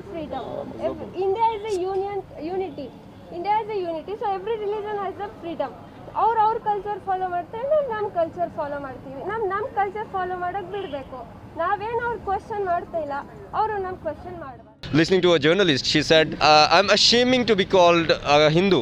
a freedom. India is a unity. India is a unity, so every religion has the freedom. ಅವ್ರ culture follow ಮಾಡ್ತಾರೆ, ನಮ್ಮ culture follow ಮಾಡ್ತೀವಿ. ನಮ್ಮ culture follow ಮಾಡೋಕ್ಕೆ ಬಿಡಬೇಕು. ನಾವೇನು ಅವ್ರು ಕ್ವಶನ್ ಮಾಡ್ತಾ ಇಲ್ಲ, ಅವರು ನಮ್ಮ ಕ್ವಶನ್ ಮಾಡಬಾರ್ದು. Listening to a journalist, she said, I'm ashaming to be called a Hindu.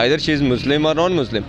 either she is Muslim or non-Muslim,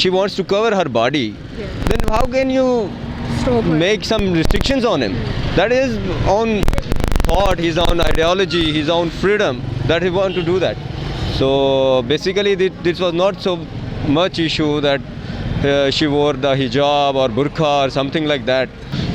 she wants to cover her body, then how can you make some restrictions on him? That is on thought, his own ideology, his own freedom, that he want to do that. So basically this was not so much issue that she wore the hijab or burqa or something like that.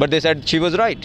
but they said she was right.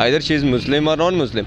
either she is Muslim or non-Muslim,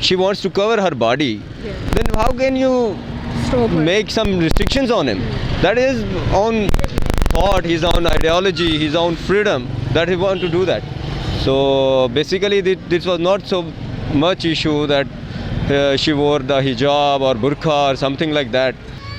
she wants to cover her body, then how can you make some restrictions on him? That is on thought, his own ideology, his own freedom, that he want to do that. So basically this was not so much issue that she wore the hijab or burqa or something like that.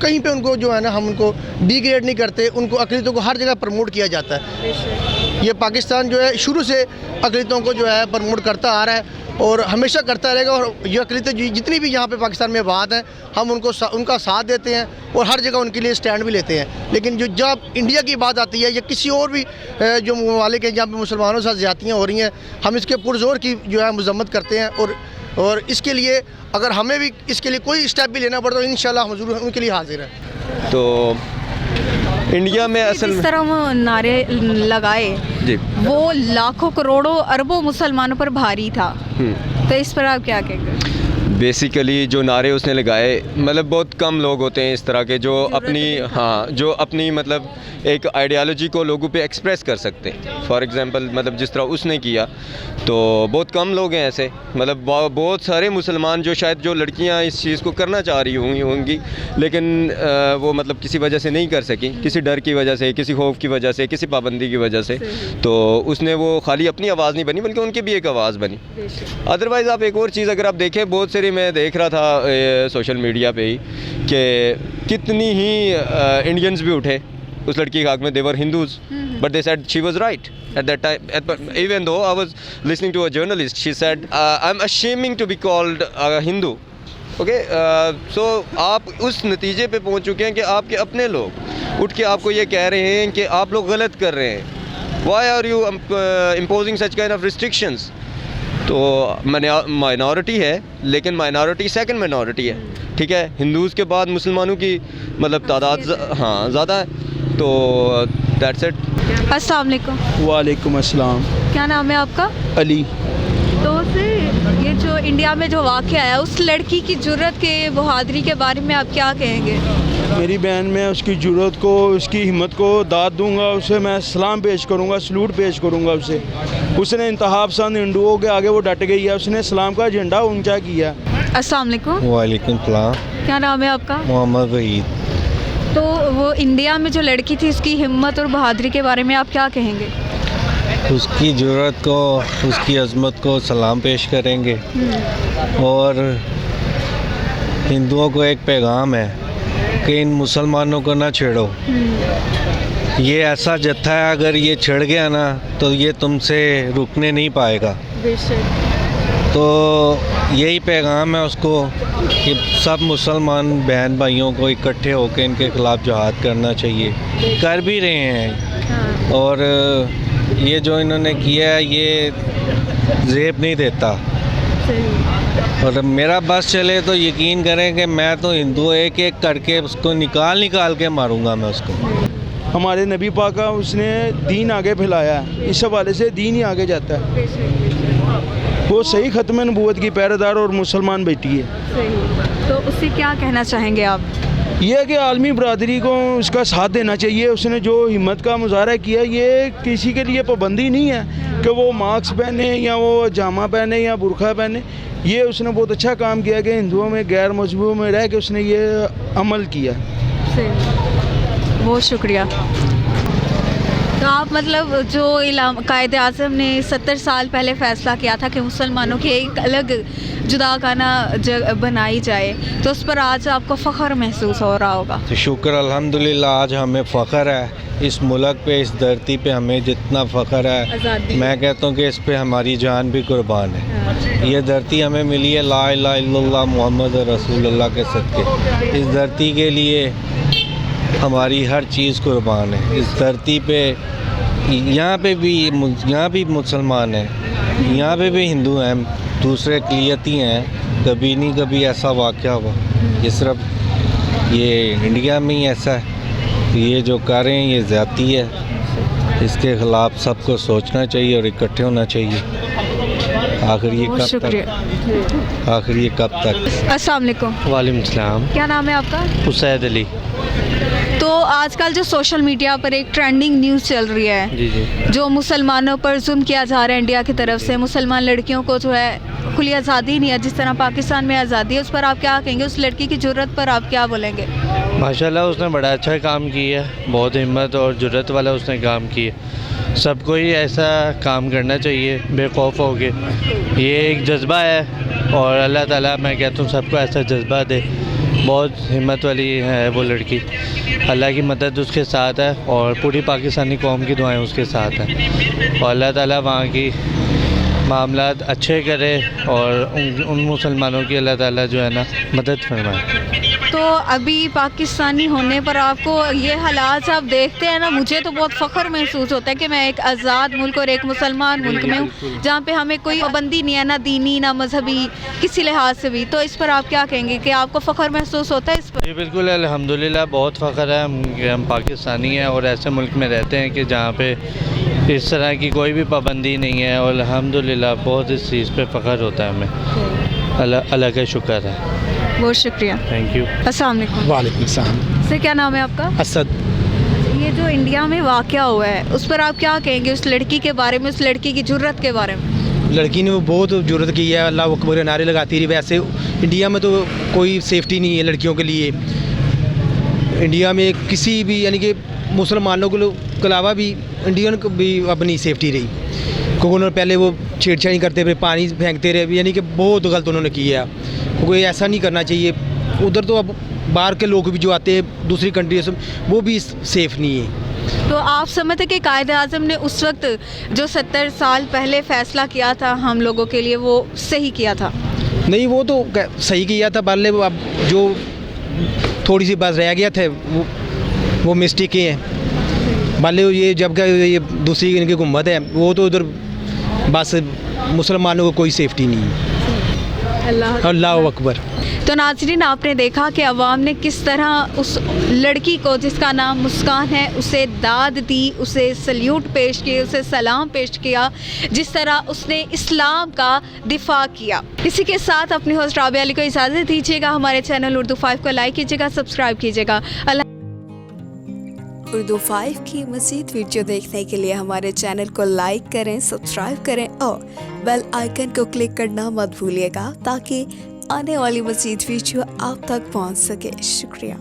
کہیں پہ ان کو جو ہے نا ہم ان کو degrade نہیں کرتے، ان کو اقلیتوں کو ہر جگہ پروموٹ کیا جاتا ہے. یہ پاکستان جو ہے شروع سے اقلیتوں کو جو ہے پروموٹ کرتا آ رہا ہے اور ہمیشہ کرتا رہے گا. اور یہ اقلیتیں جتنی بھی یہاں پہ پاکستان میں آباد ہیں ہم ان کا ساتھ دیتے ہیں اور ہر جگہ ان کے لیے سٹینڈ بھی لیتے ہیں. لیکن جب انڈیا کی بات آتی ہے یا کسی اور بھی جو ممالک ہیں جہاں پہ مسلمانوں کے ساتھ زیادتیاں ہو رہی ہیں، ہم اس کے پرزور کی جو ہے مذمت کرتے ہیں. اور اس کے لیے اگر ہمیں بھی اس کے لیے کوئی اسٹیپ بھی لینا پڑتا تو انشاءاللہ ہم ضرور ان کے لیے حاضر ہیں. تو انڈیا میں اصل جس طرح وہ نعرے لگائے جی وہ لاکھوں کروڑوں اربوں مسلمانوں پر بھاری تھا، تو اس پر آپ کیا کہیں گے؟ بیسیکلی جو نعرے اس نے لگائے، مطلب بہت کم لوگ ہوتے ہیں اس طرح کے جو اپنی مطلب ایک آئیڈیالوجی کو لوگوں پہ ایکسپریس کر سکتے ہیں. فار ایگزامپل مطلب جس طرح اس نے کیا تو بہت کم لوگ ہیں ایسے. مطلب بہت سارے مسلمان جو لڑکیاں اس چیز کو کرنا چاہ رہی ہوں گی لیکن وہ مطلب کسی وجہ سے نہیں کر سکی، کسی ڈر کی وجہ سے، کسی خوف کی وجہ سے، کسی پابندی کی وجہ سے. تو اس نے وہ خالی اپنی آواز نہیں بنی بلکہ ان کی بھی ایک آواز بنی. ادروائز آپ ایک اور چیز اگر آپ دیکھیں، بہت ساری میں دیکھ رہا تھا سوشل میڈیا پہ ہی کہ کتنی ہی انڈینز بھی اٹھے اس لڑکی کے حق میں. they were Hindus but they said she was right at that time. Even though I was listening to a journalist, she said I'm ashaming to be called a Hindu. Okay so آپ اس نتیجے پہ پہنچ چکے ہیں کہ آپ کے اپنے لوگ اٹھ کے آپ کو یہ کہہ رہے ہیں کہ آپ لوگ غلط کر رہے ہیں. Why are you imposing such kind of restrictions? تو مائنورٹی ہے لیکن مائنورٹی سیکنڈ مائنورٹی ہے، ٹھیک ہے. ہندوز کے بعد مسلمانوں کی مطلب تعداد زیادہ ہے. تو دیٹس اٹ. السلام علیکم. وعلیکم السلام. کیا نام ہے آپ کا؟ علی. تو یہ جو انڈیا میں جو واقعہ ہے اس لڑکی کی جرت کے بہادری کے بارے میں آپ کیا کہیں گے؟ میری بہن میں اس کی جرت کو، اس کی ہمت کو داد دوں گا. اسے میں سلام پیش کروں گا، سلوٹ پیش کروں گا اسے. اس نے انتہا پسند ہندوؤں کے آگے وہ ڈٹ گئی ہے، اس نے اسلام کا جھنڈا اونچا کیا. السلام علیکم. وعلیکم السلام. کیا نام ہے آپ کا؟ محمد وحید. تو وہ انڈیا میں جو لڑکی تھی اس کی ہمت اور بہادری کے بارے میں آپ کیا کہیں گے؟ اس کی جرت کو، اس کی عظمت کو سلام پیش کریں گے. اور ہندوؤں کو ایک پیغام ہے کہ ان مسلمانوں کو نہ چھیڑو. یہ ایسا جتھا ہے، اگر یہ چھڑ گیا نا تو یہ تم سے رکنے نہیں پائے گا. تو یہی پیغام ہے اس کو کہ سب مسلمان بہن بھائیوں کو اکٹھے ہو کے ان کے خلاف جہاد کرنا چاہیے. کر بھی رہے ہیں. اور یہ جو انہوں نے کیا ہے یہ زیب نہیں دیتا. اور میرا بس چلے تو یقین کریں کہ میں تو ہندو ایک ایک کر کے اس کو نکال کے ماروں گا میں اس کو. ہمارے نبی پاک کا اس نے دین آگے پھیلایا ہے، اس حوالے سے دین ہی آگے جاتا ہے. وہ صحیح ختم نبوت کی پیروکار اور مسلمان بیٹی ہے. تو اس سے کیا کہنا چاہیں گے آپ؟ یہ کہ عالمی برادری کو اس کا ساتھ دینا چاہیے. اس نے جو ہمت کا مظاہرہ کیا، یہ کسی کے لیے پابندی نہیں ہے کہ وہ ماسک پہنے یا وہ جامہ پہنے یا برقع پہنے. یہ اس نے بہت اچھا کام کیا کہ ہندوؤں میں غیر مذہبوں میں رہ کے اس نے یہ عمل کیا. بہت شکریہ. تو آپ مطلب جو قائد اعظم نے 70 سال پہلے فیصلہ کیا تھا کہ مسلمانوں کی ایک الگ جدا خانہ بنائی جائے، تو اس پر آج آپ کو فخر محسوس ہو رہا ہوگا؟ تو شکر الحمدللہ آج ہمیں فخر ہے. اس ملک پہ، اس دھرتی پہ ہمیں جتنا فخر ہے، میں کہتا ہوں کہ اس پہ ہماری جان بھی قربان ہے. یہ دھرتی ہمیں ملی ہے لا الہ الا اللہ محمد رسول اللہ کے صدقے. اس دھرتی کے لیے ہماری ہر چیز قربان ہے. اس دھرتی پہ یہاں بھی مسلمان ہیں، یہاں پہ بھی ہندو ہیں، دوسرے اقلیتی ہیں. کبھی نہیں کبھی ایسا واقعہ ہوا. یہ صرف یہ انڈیا میں ہی ایسا ہے. یہ جو کر رہے ہیں یہ زیادتی ہے. اس کے خلاف سب کو سوچنا چاہیے اور اکٹھے ہونا چاہیے. آخر یہ کب تک؟ السلام علیکم. وعلیکم السلام. کیا نام ہے آپ کا؟ اسید علی. تو آج کل جو سوشل میڈیا پر ایک ٹرینڈنگ نیوز چل رہی ہے، جی جو مسلمانوں پر ظلم کیا جا رہا ہے انڈیا کی طرف سے، مسلمان لڑکیوں کو جو ہے کھلی آزادی نہیں ہے جس طرح پاکستان میں آزادی ہے، اس پر آپ کیا کہیں گے؟ اس لڑکی کی جرت پر آپ کیا بولیں گے؟ ماشاءاللہ اس نے بڑا اچھا کام کیا ہے. بہت ہمت اور جرت والا اس نے کام کیا. سب کو ہی ایسا کام کرنا چاہیے بے خوف ہو کے. یہ ایک جذبہ ہے اور اللہ تعالیٰ میں کہتا ہوں سب کو ایسا جذبہ دے بہت ہمت والی ہے وہ لڑکی. اللہ کی مدد اس کے ساتھ ہے اور پوری پاکستانی قوم کی دعائیں اس کے ساتھ ہیں, اور اللہ تعالیٰ وہاں کی معاملات اچھے کرے اور ان مسلمانوں کی اللہ تعالیٰ جو ہے نا مدد فرمائے. تو ابھی پاکستانی ہونے پر آپ کو یہ حالات آپ دیکھتے ہیں نا, مجھے تو بہت فخر محسوس ہوتا ہے کہ میں ایک آزاد ملک اور ایک مسلمان ملک میں ہوں جہاں پہ ہمیں کوئی پابندی نہیں ہے, نہ دینی نہ مذہبی کسی لحاظ سے بھی. تو اس پر آپ کیا کہیں گے کہ آپ کو فخر محسوس ہوتا ہے اس پر؟ جی بالکل, الحمدللہ بہت فخر ہے کہ ہم پاکستانی ہیں اور ایسے ملک میں رہتے ہیں کہ جہاں پہ اس طرح کی کوئی بھی پابندی نہیں ہے, اور الحمدللہ بہت اس چیز پہ فخر ہوتا ہے ہمیں. اللہ کا شکر ہے. بہت شکریہ, تھینک یو. السلام علیکم. وعلیکم السلام. سے کیا نام ہے آپ کا؟ اسد. یہ جو انڈیا میں واقعہ ہوا ہے اس پر آپ کیا کہیں گے, اس لڑکی کے بارے میں, اس لڑکی کی جرت کے بارے میں؟ لڑکی نے وہ بہت جرت کی ہے, اللہ اکبر نعرے لگاتی رہی. ویسے انڈیا میں تو کوئی سیفٹی نہیں ہے لڑکیوں کے لیے. انڈیا میں کسی بھی یعنی کہ مسلمانوں کے علاوہ بھی انڈین کو بھی اپنی سیفٹی رہی, کیونکہ انہوں نے پہلے وہ چھیڑ چھاڑی کرتے رہے, پانی پھینکتے رہے, یعنی کہ بہت غلط انہوں نے کیا. کیونکہ ایسا نہیں کرنا چاہیے. ادھر تو اب باہر کے لوگ بھی جو آتے ہیں دوسری کنٹری سے وہ بھی سیف نہیں ہے. تو آپ سمجھتے کہ قائد اعظم نے اس وقت جو 70 سال پہلے فیصلہ کیا تھا ہم لوگوں کے لیے وہ صحیح کیا تھا؟ نہیں, وہ تو صحیح کیا تھا, پہلے اب جو تھوڑی سی بات رہ گیا تھا وہ مسٹیکیں ہیں. پہلے یہ جب کہ یہ دوسری ان کی حکومت ہے وہ تو ادھر بس مسلمانوں کو کوئی سیفٹی نہیں ہے. اللہ اکبر. تو ناظرین, آپ نے دیکھا کہ عوام نے کس طرح اس لڑکی کو جس کا نام مسکان ہے اسے داد دی, اسے سلیوٹ پیش کی, اسے سلام پیش کیا, جس طرح اس نے اسلام کا دفاع کیا. اسی کے ساتھ اپنی ہوسٹ رابعہ علی کو اجازت دیجیے گا. ہمارے چینل اردو 5 کو لائک کیجیے گا, سبسکرائب کیجیے گا. اردو 5 کی مزید ویڈیو دیکھنے کے لیے ہمارے چینل کو لائک کریں, سبسکرائب کریں اور بیل آئیکن کو کلک کرنا مت بھولیے گا تاکہ آنے والی مزید ویڈیو آپ تک پہنچ سکے. شکریہ.